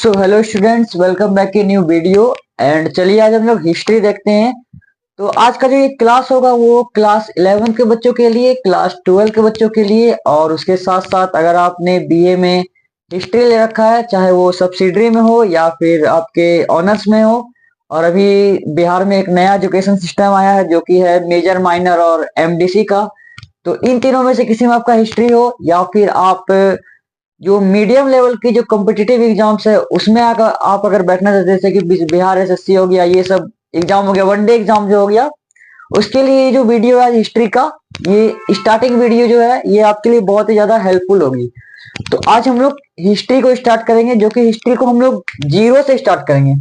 So hello students, welcome back की new video. And चलिए आज हम लोग हिस्ट्री देखते हैं। तो आज का जो ये क्लास होगा वो क्लास 11 के बच्चों के लिए, क्लास 12 के बच्चों के लिए, और उसके साथ साथ अगर आपने बीए में हिस्ट्री ले रखा है, चाहे वो सब्सिडरी में हो या फिर आपके ऑनर्स में हो। और अभी बिहार में एक नया एजुकेशन सिस्टम आया है जो कि है मेजर, माइनर और एमडीसी का। तो इन तीनों में से किसी में आपका हिस्ट्री हो, या फिर आप जो मीडियम लेवल की जो कॉम्पिटिटिव एग्जाम्स है उसमें अगर आप बैठना चाहते हैं, जैसे कि बिहार एसएससी हो गया, ये सब एग्जाम हो गया, वनडे एग्जाम जो हो गया, उसके लिए ये जो वीडियो है हिस्ट्री का, ये स्टार्टिंग वीडियो जो है ये आपके लिए बहुत ही ज्यादा हेल्पफुल होगी। तो आज हम लोग हिस्ट्री को स्टार्ट करेंगे, जो कि हिस्ट्री को हम लोग जीरो से स्टार्ट करेंगे।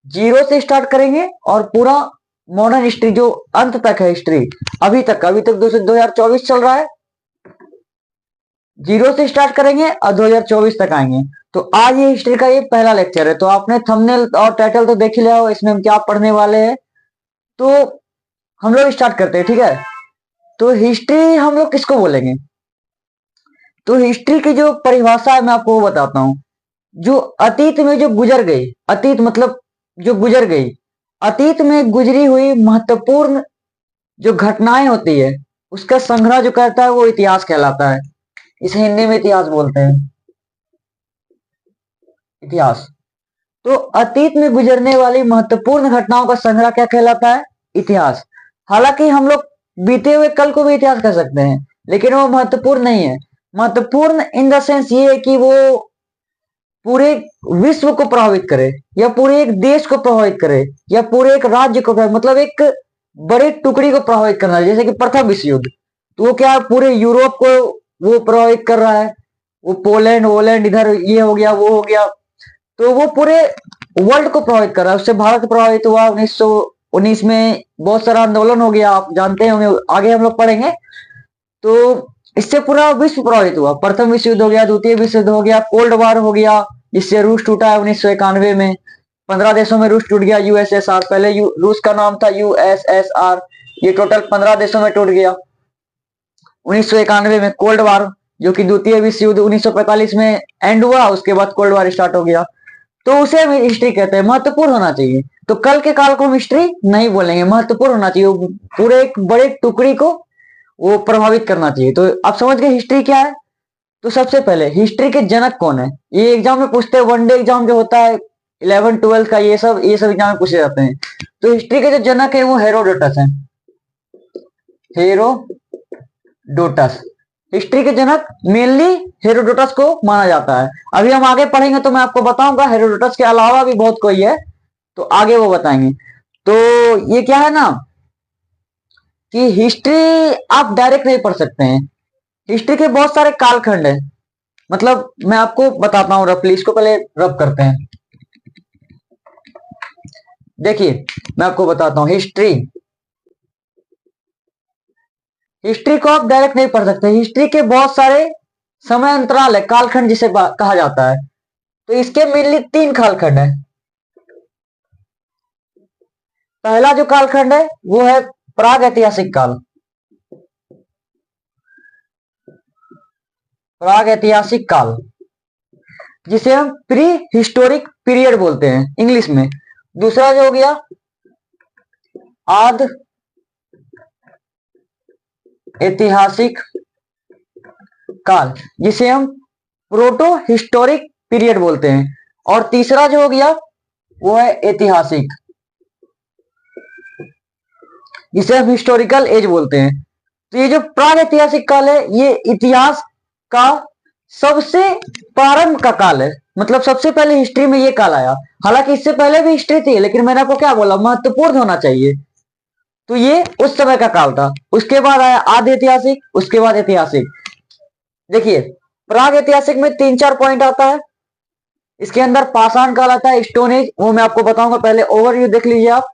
जीरो से स्टार्ट करेंगे और पूरा मॉडर्न हिस्ट्री जो अंत तक है हिस्ट्री, अभी तक 2024 चल रहा है, जीरो से स्टार्ट करेंगे और 2024 तक आएंगे। तो आज ये हिस्ट्री का ये पहला लेक्चर है। तो आपने थंबनेल और टाइटल तो देख ही लिया हो, इसमें हम क्या पढ़ने वाले हैं। तो हम लोग स्टार्ट करते हैं, ठीक है। तो हिस्ट्री हम लोग किसको बोलेंगे? तो हिस्ट्री की जो परिभाषा है मैं आपको वो बताता हूं। जो अतीत में जो गुजर गई, अतीत मतलब जो गुजर गई, अतीत में गुजरी हुई महत्वपूर्ण जो घटनाएं होती है उसका संग्रह जो करता है वो इतिहास कहलाता है। इसे हिंदी में इतिहास बोलते हैं, इतिहास। तो अतीत में गुजरने वाली महत्वपूर्ण घटनाओं का संग्रह क्या कहलाता है? इतिहास। हालांकि हम लोग बीते हुए कल को भी इतिहास कह सकते हैं, लेकिन वो महत्वपूर्ण नहीं है। महत्वपूर्ण इन द सेंस ये है कि वो पूरे विश्व को प्रभावित करे, या पूरे एक देश को प्रभावित करे, या पूरे एक राज्य को प्रभावित, मतलब एक बड़े टुकड़ी को प्रभावित करना। जैसे कि प्रथम विश्व युद्ध, तो वो क्या है, पूरे यूरोप को वो प्रभावित कर रहा है। वो पोलैंड वोलैंड इधर ये हो गया वो हो गया, तो वो पूरे वर्ल्ड को प्रभावित कर रहा है। उससे भारत प्रभावित हुआ। 1919 में बहुत सारा आंदोलन हो गया, आप जानते होंगे, आगे हम लोग पढ़ेंगे। तो इससे पूरा विश्व प्रभावित हुआ। प्रथम विश्व युद्ध हो गया, द्वितीय विश्व युद्ध हो गया, कोल्ड वार हो गया, जिससे रूस टूटा है 1991 में। 15 देशों में रूस टूट गया, यूएसएसआर। पहले रूस का नाम था यूएसएसआर। ये टोटल 15 देशों में टूट गया 1991 में। कोल्ड वार जो कि द्वितीय विश्व युद्ध 1945 में एंड हुआ, उसके बाद कोल्ड वार स्टार्ट हो गया। तो उसे हम हिस्ट्री कहते हैं। महत्वपूर्ण होना चाहिए। तो कल के काल को हम हिस्ट्री नहीं बोलेंगे, महत्वपूर्ण होना चाहिए, पूरे एक बड़े टुकड़ी को वो प्रभावित करना चाहिए। तो आप समझ गए हिस्ट्री क्या है। तो सबसे पहले हिस्ट्री के जनक कौन है, ये एग्जाम में पूछते हैं। वनडे एग्जाम जो होता है 11 12 का, ये सब एग्जाम में पूछे जाते हैं। तो हिस्ट्री के जो जनक है वो हेरोडोटस है। हेरोडोटस हिस्ट्री के जनक मेनली हेरोडोटस को माना जाता है। अभी हम आगे पढ़ेंगे तो मैं आपको बताऊंगा हेरोडोटस के अलावा भी बहुत कोई है, तो आगे वो बताएंगे। तो ये क्या है ना कि हिस्ट्री आप डायरेक्ट नहीं पढ़ सकते हैं। हिस्ट्री के बहुत सारे कालखंड है। मतलब मैं आपको बताता हूं रफली, इसको पहले रफ करते हैं। देखिए मैं आपको बताता हूं हिस्ट्री। हिस्ट्री को आप डायरेक्ट नहीं पढ़ सकते। हिस्ट्री के बहुत सारे समय अंतराल है, कालखंड जिसे कहा जाता है। तो इसके मेनली 3 कालखंड है। पहला जो कालखंड है वो है प्राग ऐतिहासिक काल। प्राग ऐतिहासिक काल जिसे हम प्री हिस्टोरिक पीरियड बोलते हैं इंग्लिश में। दूसरा जो हो गया आद ऐतिहासिक काल, जिसे हम प्रोटो हिस्टोरिक पीरियड बोलते हैं। और तीसरा जो हो गया वो है ऐतिहासिक, जिसे हम हिस्टोरिकल एज बोलते हैं। तो ये जो प्राग ऐतिहासिक काल है ये इतिहास का सबसे प्रारंभ का काल है। मतलब सबसे पहले हिस्ट्री में ये काल आया। हालांकि इससे पहले भी हिस्ट्री थी, लेकिन मैंने आपको क्या बोला, महत्वपूर्ण होना चाहिए। तो ये उस समय का काल था। उसके बाद आया आद्य ऐतिहासिक, उसके बाद ऐतिहासिक। देखिए प्राग ऐतिहासिक में 3-4 पॉइंट आता है। इसके अंदर पाषाण काल आता है, स्टोन एज, वो मैं आपको बताऊंगा, पहले ओवरव्यू देख लीजिए आप।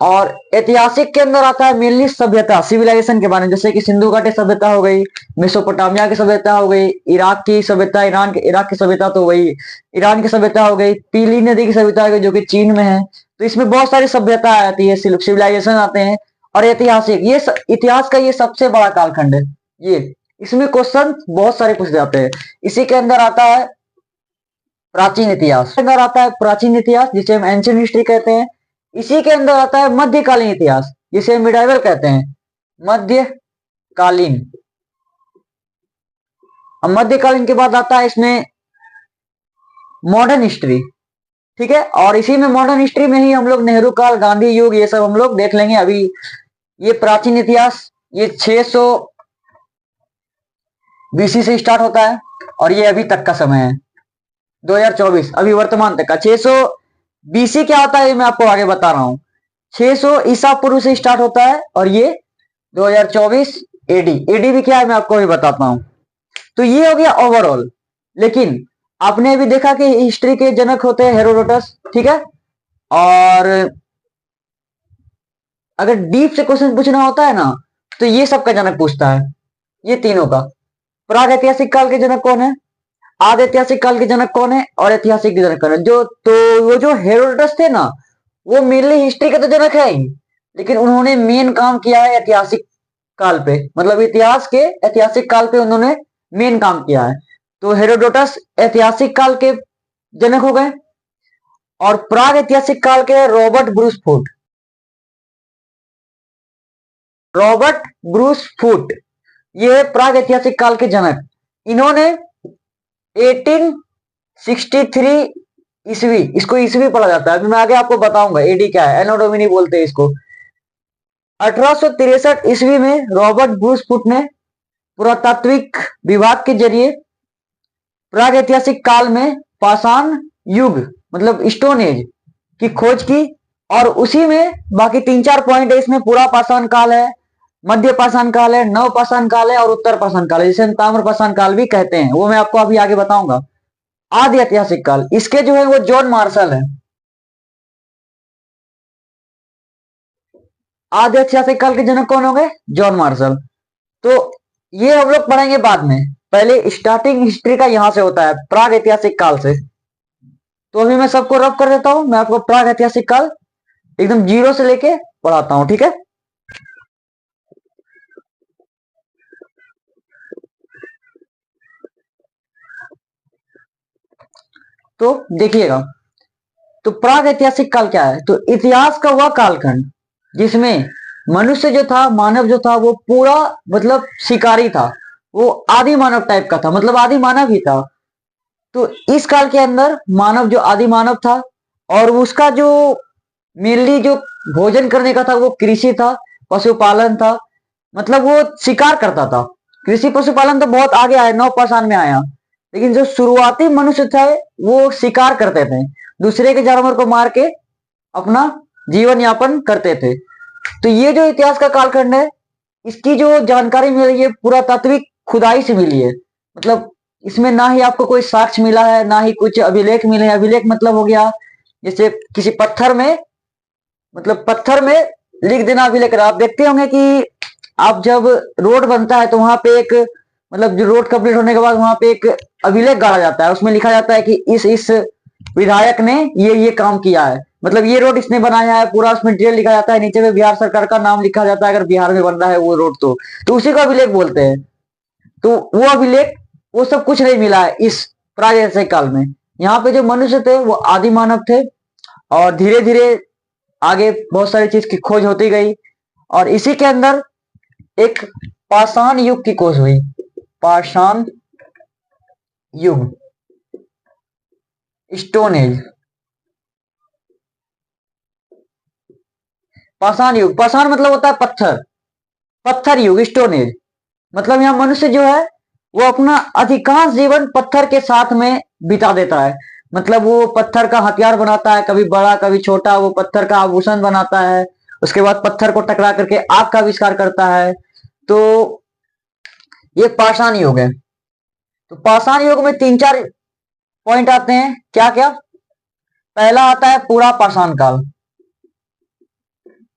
और ऐतिहासिक के अंदर आता है मेनली सभ्यता, सिविलाइजेशन के बारे में, जैसे कि सिंधु घाटी सभ्यता हो गई, मेसोपोटामिया की सभ्यता हो गई, इराक की सभ्यता, इराक की सभ्यता तो वही ईरान की सभ्यता हो गई, पीली नदी की सभ्यता हो गई जो कि चीन में है। तो इसमें बहुत सारी सभ्यता आती है, सिविलाइजेशन आते हैं। और ऐतिहासिक, ये इतिहास का ये सबसे बड़ा कालखंड है। ये इसमें क्वेश्चन बहुत सारे पूछ जाते हैं। इसी के अंदर आता है प्राचीन इतिहास के अंदर आता है प्राचीन इतिहास, जिसे हम एंशिएंट हिस्ट्री कहते हैं। इसी के अंदर आता है मध्यकालीन इतिहास, जिसे हम मिडाइवल कहते हैं, मध्यकालीन। अब मध्यकालीन के बाद आता है इसमें मॉडर्न हिस्ट्री, ठीक है। और इसी में मॉडर्न हिस्ट्री में ही हम लोग नेहरू काल, गांधी युग, ये सब हम लोग देख लेंगे। अभी ये प्राचीन इतिहास, ये 600 बीसी से स्टार्ट होता है और ये अभी तक का समय है 2024, अभी वर्तमान तक का। 600 बीसी क्या होता है ये मैं आपको आगे बता रहा हूं। 600 ईसा पूर्व से स्टार्ट होता है और ये 2024 एडी। एडी भी क्या है मैं आपको भी बताता हूं। तो ये हो गया ओवरऑल। लेकिन आपने भी देखा कि हिस्ट्री के जनक होते हैं हेरोडोटस, ठीक है। और अगर डीप से क्वेश्चन पूछना होता है ना, तो ये सबका जनक पूछता है, ये तीनों का। प्राग ऐतिहासिक काल के जनक कौन है, आदि ऐतिहासिक काल के जनक कौन है, और ऐतिहासिक के जनक कौन है। वो जो हेरोडोटस थे ना, वो मेनली हिस्ट्री के तो जनक है ही, लेकिन उन्होंने मेन काम किया है ऐतिहासिक काल पे, मतलब इतिहास के ऐतिहासिक काल पे उन्होंने मेन काम किया है। तो हेरोडोटस ऐतिहासिक काल के जनक हो गए। और प्राग ऐतिहासिक काल के Robert Bruce Foote, Robert Bruce Foote ये प्राग ऐतिहासिक काल के जनक। इन्होंने 1863 ईस्वी, इसको ईस्वी पढ़ा जाता है, अभी मैं आगे आपको बताऊंगा एडी क्या है, एनो डोमिनी बोलते हैं इसको। 1863 ईस्वी में रॉबर्ट ब्रूस फुट ने पुरातात्विक विभाग के जरिए प्राग ऐतिहासिक काल में पाषाण युग मतलब स्टोन एज की खोज की। और उसी में बाकी 3-4 पॉइंट है इसमें, पूरा पाषाण काल है, मध्य पाषाण काल है, नव पाषाण काल है और उत्तर पाषाण काल है, जिसे हम ताम्र पाषाण काल भी कहते हैं, वो मैं आपको अभी आगे बताऊंगा। आदि ऐतिहासिक काल, इसके जो है वो जॉन मार्शल है। आदि ऐतिहासिक काल के जनक कौन हो गए, जॉन मार्शल। तो ये हम लोग पढ़ेंगे बाद में, पहले स्टार्टिंग हिस्ट्री का यहां से होता है प्राग ऐतिहासिक काल से। तो अभी मैं सबको रफ कर देता हूं, मैं आपको प्राग ऐतिहासिक काल एकदम जीरो से लेके पढ़ाता हूं, ठीक है। तो देखिएगा, तो प्राग ऐतिहासिक काल क्या है, तो इतिहास का वह कालखंड जिसमें मनुष्य जो था, मानव जो था, वो पूरा मतलब शिकारी था, वो आदि मानव टाइप का था, मतलब आदि मानव ही था। तो इस काल के अंदर मानव जो आदि मानव था, और उसका जो मेनली जो भोजन करने का था वो कृषि था, पशुपालन था, मतलब वो शिकार करता था। कृषि पशुपालन तो बहुत आगे आया, नवपाषाण में आया, लेकिन जो शुरुआती मनुष्य थे वो शिकार करते थे, दूसरे के जानवर को मार के अपना जीवन यापन करते थे। तो ये जो इतिहास का कालखंड है, इसकी जो जानकारी मिली है पुरातात्विक खुदाई से मिली है, मतलब इसमें ना ही आपको कोई साक्ष्य मिला है, ना ही कुछ अभिलेख मिले हैं। अभिलेख मतलब हो गया जैसे किसी पत्थर में, मतलब पत्थर में लिख देना अभिलेख। आप देखते होंगे कि आप जब रोड बनता है तो वहां पे एक, मतलब जो रोड कंप्लीट होने के बाद वहां पे एक अभिलेख गाड़ा जाता है, उसमें लिखा जाता है कि इस विधायक ने ये काम किया है, मतलब ये रोड इसने बनाया है, पूरा उसमें डिटेल लिखा जाता है, नीचे में बिहार सरकार का नाम लिखा जाता है अगर बिहार में बन रहा है वो रोड तो उसी को अभिलेख बोलते हैं। तो वो अभिलेख, वो सब कुछ नहीं मिला है इस प्रागैतिहासिक काल में। यहाँ पे जो मनुष्य थे वो आदि मानव थे, और धीरे धीरे आगे बहुत सारी चीज की खोज होती गई, और इसी के अंदर एक पाषाण युग की खोज हुई। पाषाण युग, स्टोन एज। पाषाण युग, पाषाण मतलब होता है पत्थर, पत्थर युग, स्टोन एज मतलब यहाँ मनुष्य जो है वो अपना अधिकांश जीवन पत्थर के साथ में बिता देता है, मतलब वो पत्थर का हथियार बनाता है, कभी बड़ा कभी छोटा, वो पत्थर का आभूषण बनाता है, उसके बाद पत्थर को टकरा करके आग का आविष्कार करता है। तो ये पाषाण युग है। तो पाषाण युग में 3-4 पॉइंट आते हैं, क्या क्या। पहला आता है पूरा पाषाण काल,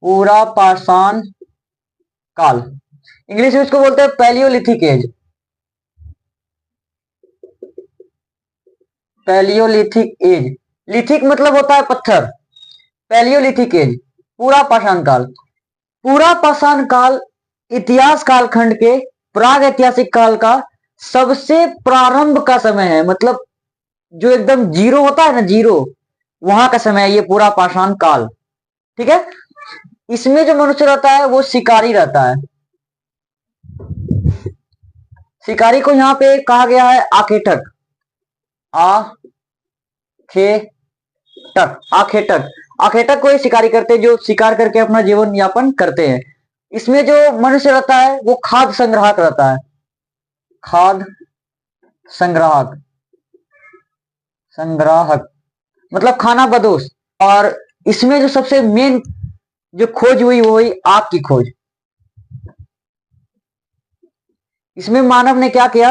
पूरा पाषाण काल, इंग्लिश में इसको बोलते हैं palaeolithic age, palaeolithic age. Lithic मतलब होता है पत्थर, पैलियोलिथिक एज पूरा पाषाण काल। पूरा पाषाण काल इतिहास कालखंड के प्राग ऐतिहासिक काल का सबसे प्रारंभ का समय है, मतलब जो एकदम जीरो होता है ना, जीरो, वहां का समय है ये पूरा पाषाण काल। ठीक है, इसमें जो मनुष्य रहता है वो शिकारी रहता है। शिकारी को यहाँ पे कहा गया है आखेटक, आखेटक, आखेटक। आखेटक को ये शिकारी करते हैं जो शिकार करके अपना जीवन यापन करते हैं। इसमें जो मनुष्य रहता है वो खाद्य संग्राहक रहता है, खाद्य संग्राहक, संग्राहक मतलब खाना बदोश। और इसमें जो सबसे मेन जो खोज हुई वो हुई आग की खोज। इसमें मानव ने क्या किया,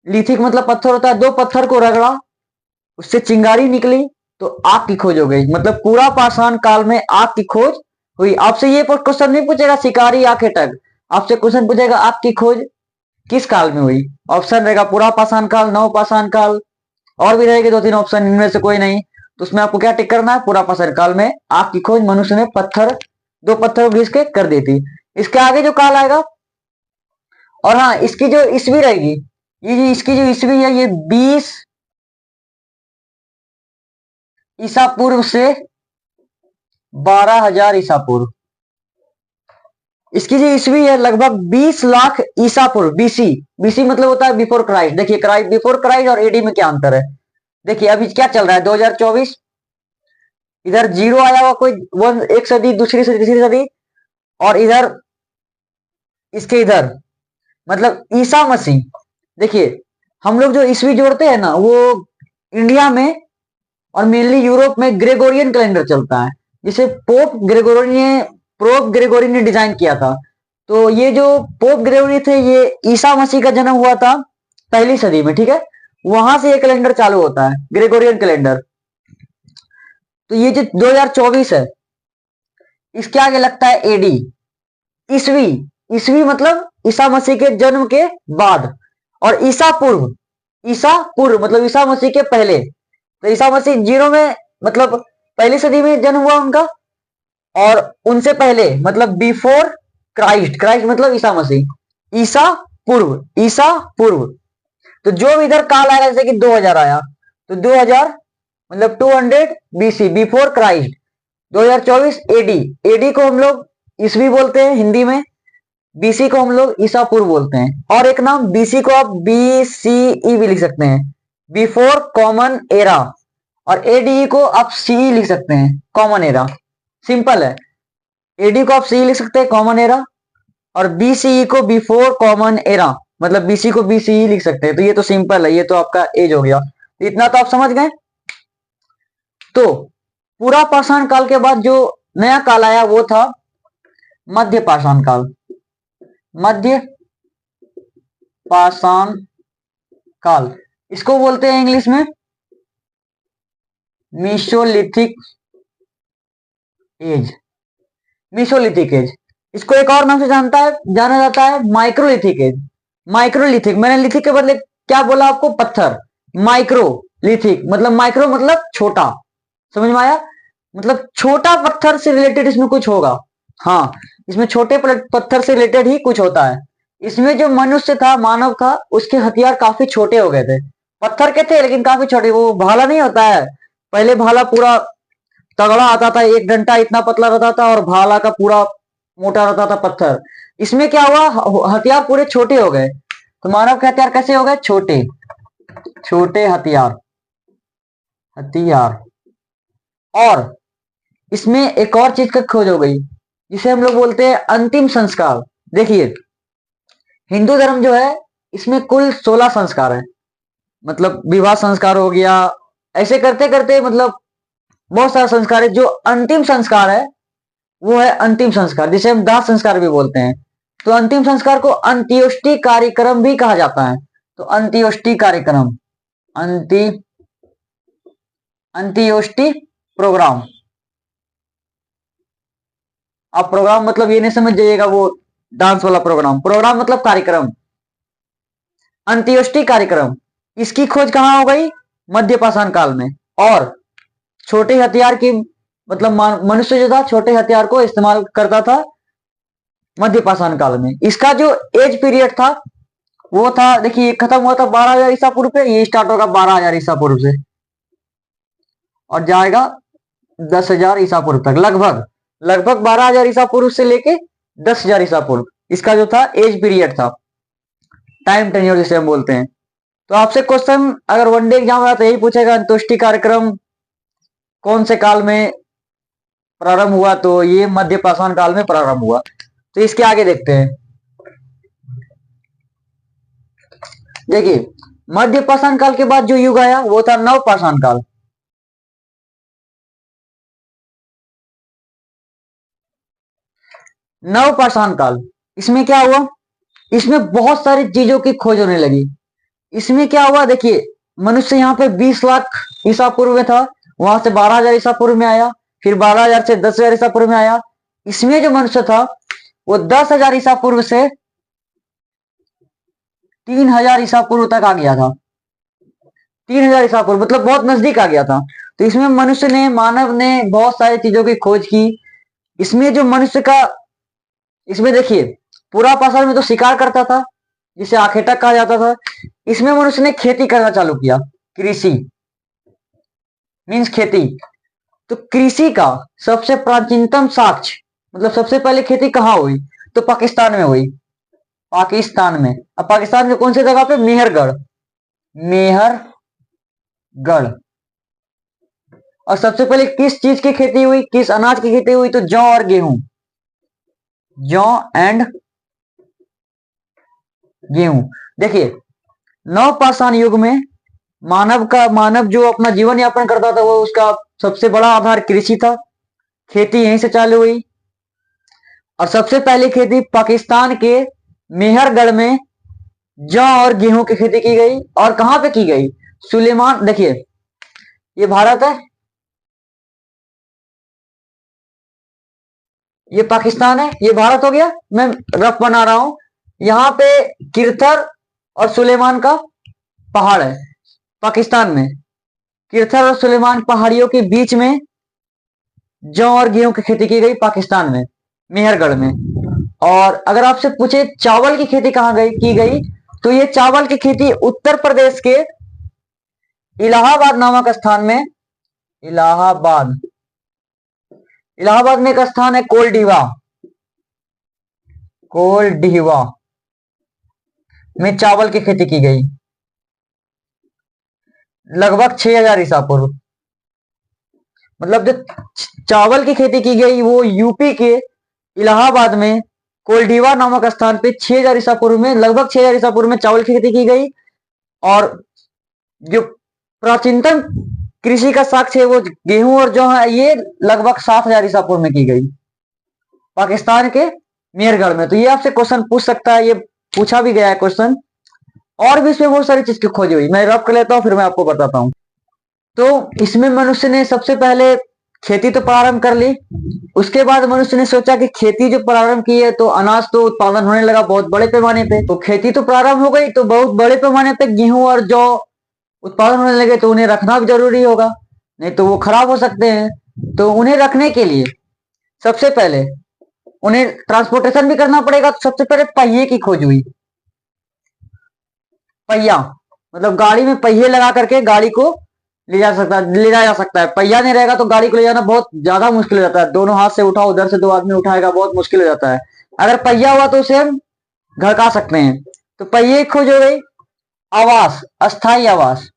लिथिक मतलब पत्थर होता है, दो पत्थर को रगड़ा, उससे चिंगारी निकली तो आग की खोज हो गई। मतलब पूरा पाषाण काल में आग की खोज हुई। आपसे ये क्वेश्चन नहीं पूछेगा शिकारी आखेटक, आपसे क्वेश्चन पूछेगा आग की खोज किस काल में हुई। ऑप्शन रहेगा पूरा पाषाण काल, नव पाषाण काल, और भी रहेगी दो तीन ऑप्शन, इनमें से कोई नहीं। तो उसमें आपको क्या टिक करना है, पूरा पाषाण काल में आग की खोज मनुष्य ने पत्थर, दो पत्थर घिस के कर दी थी। इसके आगे जो काल आएगा, और हाँ इसकी जो ईस्वी रहेगी, ये जो इसकी जो ईस्वी है ये 20 ईसा पूर्व से 12,000 ईसा पूर्व। इसकी जो ईस्वी है लगभग 20 लाख ईसा पूर्व, बीसी। बीसी मतलब होता है बिफोर क्राइस्ट। देखिए क्राइस्ट, बिफोर क्राइस्ट और एडी में क्या अंतर है। देखिए अभी क्या चल रहा है 2024, इधर जीरो आया हुआ कोई वन, एक सदी, दूसरी सदी, तीसरी सदी, और इधर इसके इधर मतलब ईसा मसीह। देखिए हम लोग जो ईस्वी जोड़ते हैं ना वो इंडिया में और मेनली यूरोप में ग्रेगोरियन कैलेंडर चलता है, जिसे पोप ग्रेगोरी ने डिजाइन किया था। तो ये जो पोप ग्रेगोरी थे ये ईसा मसीह का जन्म हुआ था पहली सदी में। ठीक है, वहां से ये कैलेंडर चालू होता है, ग्रेगोरियन कैलेंडर। तो ये जो 2024 है इसके आगे लगता है एडी, ईस्वी। ईस्वी मतलब ईसा मसीह के जन्म के बाद, और ईसा पूर्व, ईसा पूर्व मतलब ईसा मसीह के पहले। तो ईसा मसीह जीरो में मतलब पहली सदी में जन्म हुआ उनका, और उनसे पहले मतलब बिफोर क्राइस्ट, क्राइस्ट मतलब ईसा मसीह, ईसा पूर्व, ईसा पूर्व। तो जो इधर काल आया जैसे कि 2000 आया, तो 2000 मतलब 200 BC, before Christ. 2024 AD, AD को हम लोग ईस्वी बोलते हैं हिंदी में, बीसी को हम लोग ईसा पूर्व बोलते हैं। और एक नाम बीसी को आप बीसीई भी लिख सकते हैं, बिफोर कॉमन एरा, और एडी को आप सीई लिख सकते हैं, कॉमन एरा। सिंपल है, एडी को आप सी लिख सकते हैं कॉमन एरा, और बीसीई को बिफोर कॉमन एरा, मतलब बीसी को बीसीई लिख सकते हैं। तो ये तो सिंपल है, ये तो आपका एज हो गया, इतना तो आप समझ गए। तो पूरा पाषाण काल के बाद जो नया काल आया वो था मध्य पाषाण काल, मध्य पाषाण काल। इसको बोलते हैं इंग्लिश में मीसोलिथिक एज, मीसोलिथिक एज। इसको एक और नाम से जाना जाता है माइक्रोलिथिक एज। माइक्रोलिथिक, मैंने लिथिक के बदले क्या बोला आपको, पत्थर। माइक्रोलिथिक मतलब माइक्रो मतलब छोटा, समझ में आया, मतलब छोटा पत्थर से रिलेटेड इसमें कुछ होगा। हाँ, इसमें छोटे पत्थर से रिलेटेड ही कुछ होता है। इसमें जो मनुष्य था, मानव था, उसके हथियार काफी छोटे हो गए थे। पत्थर के थे लेकिन काफी छोटे, वो भाला नहीं होता है, पहले भाला पूरा तगड़ा आता था, एक डंडा इतना पतला रहता था और भाला का पूरा मोटा रहता था पत्थर। इसमें क्या हुआ, हथियार पूरे छोटे हो गए। तो मानव के हथियार कैसे हो गए, छोटे, छोटे हथियार, हथियार। और इसमें एक और चीज का खोज हो गई जिसे हम लोग बोलते हैं अंतिम संस्कार। देखिए हिंदू धर्म जो है इसमें कुल 16 संस्कार है, मतलब विवाह संस्कार हो गया, ऐसे करते करते मतलब बहुत सारे संस्कार है। जो अंतिम संस्कार है वो है अंतिम संस्कार, जिसे हम दाह संस्कार भी बोलते हैं। तो अंतिम संस्कार को अंत्योष्टि कार्यक्रम भी कहा जाता है। तो अंत्योष्टि कार्यक्रम, अंत्योष्टि प्रोग्राम। आप प्रोग्राम मतलब ये नहीं समझ जाइएगा वो डांस वाला प्रोग्राम, प्रोग्राम मतलब कार्यक्रम। अंत्योष्टि कार्यक्रम, इसकी खोज कहां हो गई, मध्य पाषाण काल में। और छोटे हथियार की मतलब मनुष्य जो था छोटे हथियार को इस्तेमाल करता था मध्य पाषाण काल में। इसका जो एज पीरियड था वो था, देखिए खत्म हुआ था 12,000 ईसा पूर्व पे, ये स्टार्ट होगा 12,000 ईसा पूर्व से और जाएगा 10,000 ईसा पूर्व तक, लगभग लगभग 12,000 ईसा पूर्व से लेके 10,000 ईसा पूर्व, इसका जो था एज पीरियड था, टाइम टेन्योर जिसे हम बोलते हैं। तो आपसे क्वेश्चन अगर वनडे एग्जाम में आता है, यही पूछेगा अंत्येष्टि कार्यक्रम कौन से काल में प्रारंभ हुआ, तो ये मध्य पाषाण काल में प्रारंभ हुआ। तो इसके आगे देखते हैं। देखिए मध्य पाषाण काल के बाद जो युग आया वो था नव पाषाण काल। नव पाषाण काल, इसमें क्या हुआ, इसमें बहुत सारी चीजों की खोज होने लगी। इसमें क्या हुआ, देखिए मनुष्य यहाँ पे 20 लाख ईसा पूर्व में था, वहां से 12,000 ईसा पूर्व में आया, फिर 12,000 से 10,000 ईसा पूर्व में आया। इसमें जो मनुष्य था वो 10,000 ईसा पूर्व से 3,000 ईसा पूर्व तक आ गया था। 3,000 ईसा पूर्व मतलब बहुत नजदीक आ गया था। तो इसमें मनुष्य ने, मानव ने बहुत सारी चीजों की खोज की। इसमें जो मनुष्य का, इसमें देखिए पूरा पाषाण में तो शिकार करता था जिसे आखेटक कहा जाता था। इसमें मनुष्य ने खेती करना चालू किया, कृषि मीन्स खेती। तो कृषि का सबसे प्राचीनतम साक्ष्य, मतलब सबसे पहले खेती कहाँ हुई, तो पाकिस्तान में हुई। पाकिस्तान में, अब पाकिस्तान में कौन सी जगह पे, मेहरगढ़, मेहरगढ़। और सबसे पहले किस चीज की खेती हुई, किस अनाज की खेती हुई, तो जौ और गेहूं, जौ एंड गेहूं। देखिए नवपाषाण युग में मानव जो अपना जीवन यापन करता था, वो उसका सबसे बड़ा आधार कृषि था। खेती यहीं से चालू हुई और सबसे पहली खेती पाकिस्तान के मेहरगढ़ में जौ और गेहूं की खेती की गई। और कहां पे की गई, सुलेमान, देखिए ये भारत है, ये पाकिस्तान है, ये भारत हो गया, मैं रफ बना रहा हूं। यहाँ पे किरथर और सुलेमान का पहाड़ है पाकिस्तान में। किरथर और सुलेमान पहाड़ियों के बीच में जौ और गेहूं की खेती की गई पाकिस्तान में, मेहरगढ़ में। और अगर आपसे पूछे चावल की खेती कहां गई की गई, तो ये चावल की खेती उत्तर प्रदेश के इलाहाबाद नामक स्थान में, इलाहाबाद, इलाहाबाद में एक स्थान है कोलडीवा, कोलडीवा में चावल की खेती की गई, लगभग 6,000 ईसा पूर्व। मतलब जो चावल की खेती की गई वो यूपी के इलाहाबाद में कोलडीवा नामक स्थान पे 6,000 ईसा पूर्व में, लगभग 6,000 ईसा पूर्व में चावल की खेती की गई। और जो प्राचीनतम कृषि का साक्ष्य है वो गेहूं और जो है ये लगभग 7,000 ईसा पूर्व में की गई पाकिस्तान के मेहरगढ़ में। तो ये आपसे क्वेश्चन पूछ सकता है, ये पूछा भी गया है क्वेश्चन। और भी इसमें बहुत सारी चीज की खोज हुई, मैं रब कर लेता हूँ फिर मैं आपको बताता हूँ। तो इसमें मनुष्य ने सबसे पहले खेती तो प्रारंभ कर ली। उसके बाद मनुष्य ने सोचा कि खेती जो प्रारंभ की है तो अनाज तो उत्पादन होने लगा बहुत बड़े पैमाने पे। तो खेती तो प्रारंभ हो गई, तो बहुत बड़े पैमाने पे गेहूं और जौ उत्पादन होने लगे, तो उन्हें रखना भी जरूरी होगा, नहीं तो वो खराब हो सकते हैं। तो उन्हें रखने के लिए सबसे पहले उन्हें ट्रांसपोर्टेशन भी करना पड़ेगा। तो सबसे पहले पहिए की खोज हुई। पहिया मतलब गाड़ी में पहिए लगा करके गाड़ी को ले जाया जा सकता है। पहिया नहीं रहेगा तो गाड़ी को ले जाना बहुत ज्यादा मुश्किल हो जाता है, दोनों हाथ से उठाओ, उधर से दो आदमी उठाएगा, बहुत मुश्किल हो जाता है। अगर पहिया हुआ तो उसे हम घड़का सकते हैं। तो पहिए की खोज हो गई। आवास, अस्थाई आवास,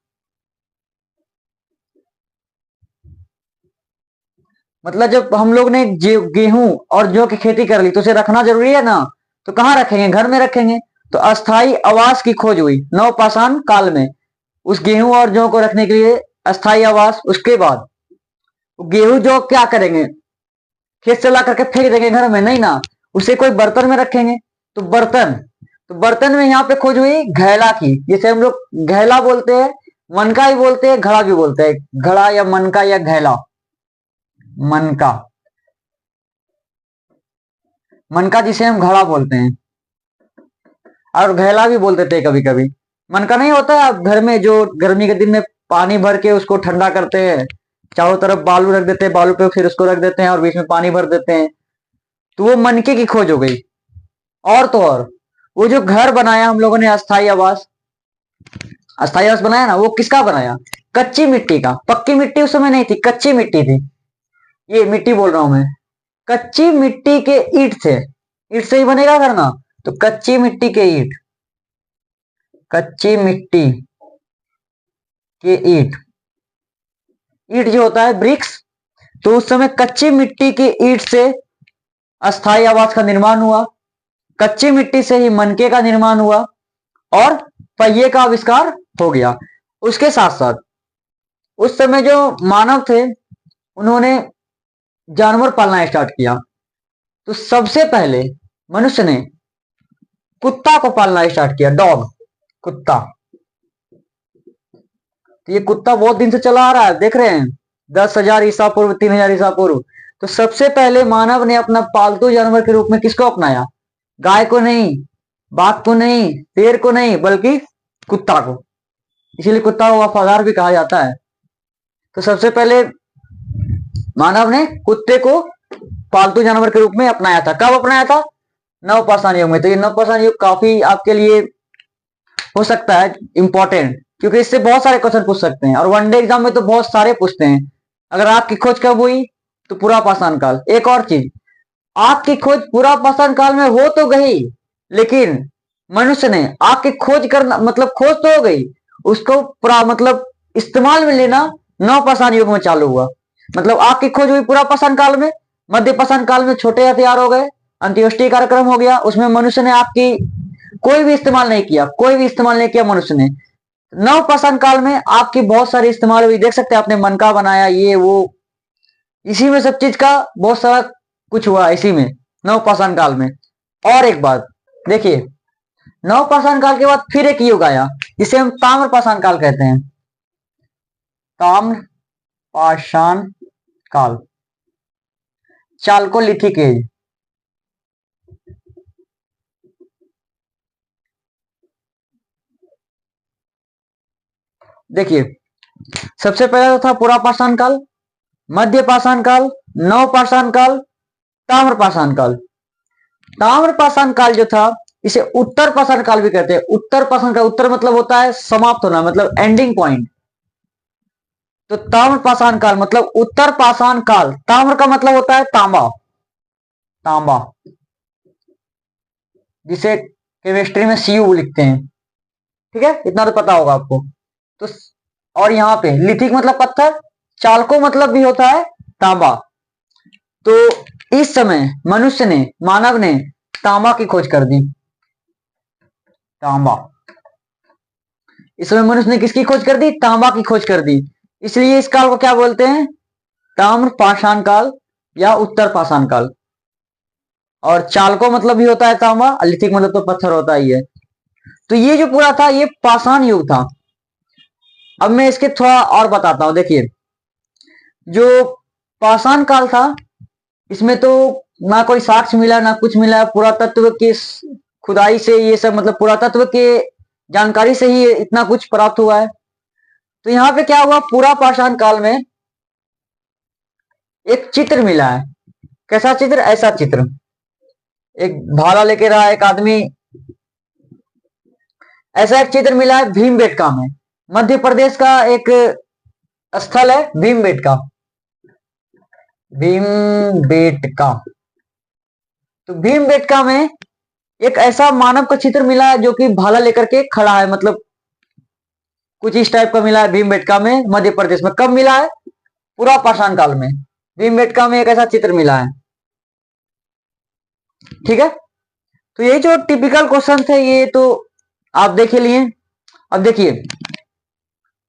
मतलब जब हम लोग ने गेहूं और जौ की खेती कर ली तो उसे रखना जरूरी है ना, तो कहाँ रखेंगे, घर में रखेंगे। तो अस्थाई आवास की खोज हुई नवपाषाण काल में, उस गेहूं और जौ को रखने के लिए अस्थाई आवास। उसके बाद गेहूं जौ क्या करेंगे, खेत से ला करके फेंक देंगे घर में, नहीं ना, उसे कोई बर्तन में रखेंगे। तो बर्तन, तो बर्तन में यहाँ पे खोज हुई घैला की, जिसे हम लोग घैला बोलते हैं, मनका भी बोलते हैं, घड़ा भी बोलते हैं, घड़ा या मनका या घैला, मनका, मनका जिसे हम घड़ा बोलते हैं और घैला भी बोलते थे कभी कभी। मनका नहीं होता है, आप घर में जो गर्मी के दिन में पानी भर के उसको ठंडा करते हैं, चारों तरफ बालू रख देते हैं, बालू पे फिर उसको रख देते हैं और बीच में पानी भर देते हैं, तो वो मनके की खोज हो गई। और तो और वो जो घर बनाया हम लोगों ने अस्थाई आवास, अस्थाई आवास बनाया ना, वो किसका बनाया? कच्ची मिट्टी का। पक्की मिट्टी उस समय नहीं थी, कच्ची मिट्टी थी। ये मिट्टी बोल रहा हूं मैं, कच्ची मिट्टी के ईंट थे। ईंट से ही बनेगा घर ना, तो कच्ची मिट्टी के ईंट, कच्ची मिट्टी के ईंट। ईंट जो होता है ब्रिक्स, तो उस समय कच्ची मिट्टी के ईंट से अस्थाई आवास का निर्माण हुआ। कच्ची मिट्टी से ही मनके का निर्माण हुआ और पहिए का आविष्कार हो गया। उसके साथ साथ उस समय जो मानव थे, उन्होंने जानवर पालना स्टार्ट किया। तो सबसे पहले मनुष्य ने कुत्ता को पालना स्टार्ट किया, डॉग, कुत्ता। तो ये कुत्ता बहुत दिन से चला आ रहा है, देख रहे हैं, 10,000 ईसा पूर्व, 3,000 ईसा पूर्व। तो सबसे पहले मानव ने अपना पालतू जानवर के रूप में किसको अपनाया? गाय को नहीं, बाघ को नहीं, शेर को नहीं, बल्कि कुत्ता को। इसीलिए कुत्ता को वफादार भी कहा जाता है। तो सबसे पहले मानव ने कुत्ते को पालतू जानवर के रूप में अपनाया था। कब अपनाया था? नवपाषाण युग में। तो ये नवपाषाण युग काफी आपके लिए हो सकता है इंपॉर्टेंट, क्योंकि इससे बहुत सारे क्वेश्चन पूछ सकते हैं और वनडे एग्जाम में तो बहुत सारे पूछते हैं। अगर आपकी खोज कब हुई? तो पूरा पाषाण काल। एक और चीज, आपकी खोज पूरा पाषाण काल में हो तो गई, लेकिन मनुष्य ने आपकी खोज करना, मतलब खोज तो हो गई, उसको पूरा मतलब इस्तेमाल में लेना नवपाषाण युग में चालू हुआ। मतलब आपकी खोज हुई पूरा पाषाण काल में, मध्य पाषाण काल में छोटे हथियार हो गए, अंत्येष्टि कार्यक्रम हो गया, उसमें मनुष्य ने आपकी कोई भी इस्तेमाल नहीं किया, कोई भी इस्तेमाल नहीं किया मनुष्य ने। नवपाषाण काल में आपकी बहुत सारी इस्तेमाल हुई, देख सकते हैं आपने मनका बनाया, ये वो, इसी में सब चीज का बहुत सारा कुछ हुआ इसी में, नवपाषाण काल में। और एक बात देखिए, नवपाषाण काल के बाद फिर एक युग आया जिसे हम ताम्र पाषाण काल कहते हैं। ताम्र पाषाण काल, चाल्कोलिथिक एज। देखिए, सबसे पहले तो था पूरा पाषाण काल, मध्य पाषाण काल, नवपाषाण काल, ताम्र पाषाण काल। ताम्र पाषाण काल जो था, इसे उत्तर पाषाण काल भी कहते हैं। उत्तर पाषाण का उत्तर मतलब होता है समाप्त होना, मतलब एंडिंग पॉइंट। तो ताम्र पाषाण काल मतलब उत्तर पाषाण काल। ताम्र का मतलब होता है तांबा, तांबा, जिसे केमिस्ट्री में सीयू लिखते हैं। ठीक है, इतना तो पता होगा आपको। तो और यहाँ पे लिथिक मतलब पत्थर, चालको मतलब भी होता है तांबा। तो इस समय मनुष्य ने, मानव ने तांबा की खोज कर दी, तांबा। इस समय मनुष्य ने किसकी खोज कर दी? तांबा की खोज कर दी। इसलिए इस काल को क्या बोलते हैं? ताम्र पाषाण काल या उत्तर पाषाण काल। और चालको मतलब भी होता है तांबा, लिथिक मतलब तो पत्थर होता ही है। तो ये जो पूरा था, ये पाषाण युग था। अब मैं इसके थोड़ा और बताता हूं। देखिए, जो पाषाण काल था, इसमें तो ना कोई साक्ष्य मिला, ना कुछ मिला, पुरातत्व की खुदाई से ये सब, मतलब पुरातत्व के जानकारी से ही इतना कुछ प्राप्त हुआ है। तो यहाँ पे क्या हुआ, पूरा पाषाण काल में एक चित्र मिला है। कैसा चित्र? ऐसा चित्र, एक भाला लेके रहा एक आदमी, ऐसा एक चित्र मिला है भीमबेटका में। मध्य प्रदेश का एक स्थल है भीमबेटका, भीमबेटका। तो भीमबेटका में एक ऐसा मानव का चित्र मिला है जो कि भाला लेकर के खड़ा है, मतलब कुछ इस टाइप का मिला है भीमबेटका में, मध्य प्रदेश में। कब मिला है? पूरा पाषाण काल में भीमबेटका में एक ऐसा चित्र मिला है। ठीक है, तो ये जो टिपिकल क्वेश्चन थे ये तो आप देख ही लिए। अब देखिए,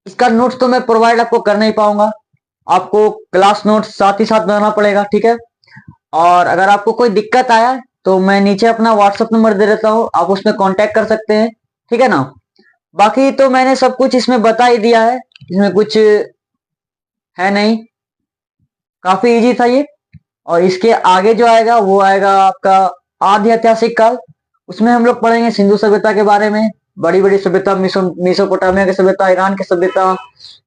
इसका नोट्स तो मैं प्रोवाइड आपको कर नहीं पाऊंगा, आपको क्लास नोट्स साथ ही साथ बनाना पड़ेगा। ठीक है, और अगर आपको कोई दिक्कत आया तो मैं नीचे अपना व्हाट्सएप नंबर दे देता हूँ, आप उसमें कांटेक्ट कर सकते हैं। ठीक है ना। बाकी तो मैंने सब कुछ इसमें बता ही दिया है, इसमें कुछ है नहीं, काफी इजी था ये। और इसके आगे जो आएगा वो आएगा आपका आद्य ऐतिहासिक काल। उसमें हम लोग पढ़ेंगे सिंधु सभ्यता के बारे में, बड़ी बड़ी सभ्यता, मेसोपोटामिया की सभ्यता, ईरान की सभ्यता,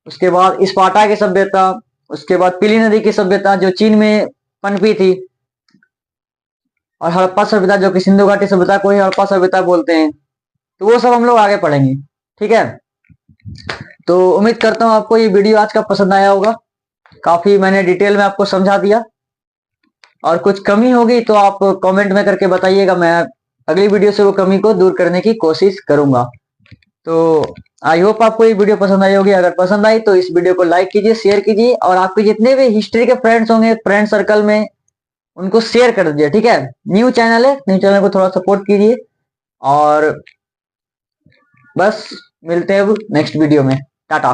उसके बाद स्पार्टा की सभ्यता, उसके बाद पीली नदी की सभ्यता जो चीन में पनपी थी, और हड़प्पा सभ्यता जो कि सिंधु घाटी सभ्यता को ही हड़प्पा सभ्यता बोलते हैं, तो वो सब हम लोग आगे पढ़ेंगे। ठीक है, तो उम्मीद करता हूँ आपको ये वीडियो आज का पसंद आया होगा। काफी मैंने डिटेल में आपको समझा दिया, और कुछ कमी होगी तो आप कमेंट में करके बताइएगा, मैं अगली वीडियो से वो कमी को दूर करने की कोशिश करूंगा। तो आई होप आपको ये वीडियो पसंद आई होगी। अगर पसंद आई तो इस वीडियो को लाइक कीजिए, शेयर कीजिए, और आपके जितने भी हिस्ट्री के फ्रेंड्स होंगे फ्रेंड सर्कल में उनको शेयर कर दीजिए। ठीक है, न्यू चैनल है, न्यू चैनल को थोड़ा सपोर्ट कीजिए, और बस मिलते हैं अब नेक्स्ट वीडियो में। टाटा।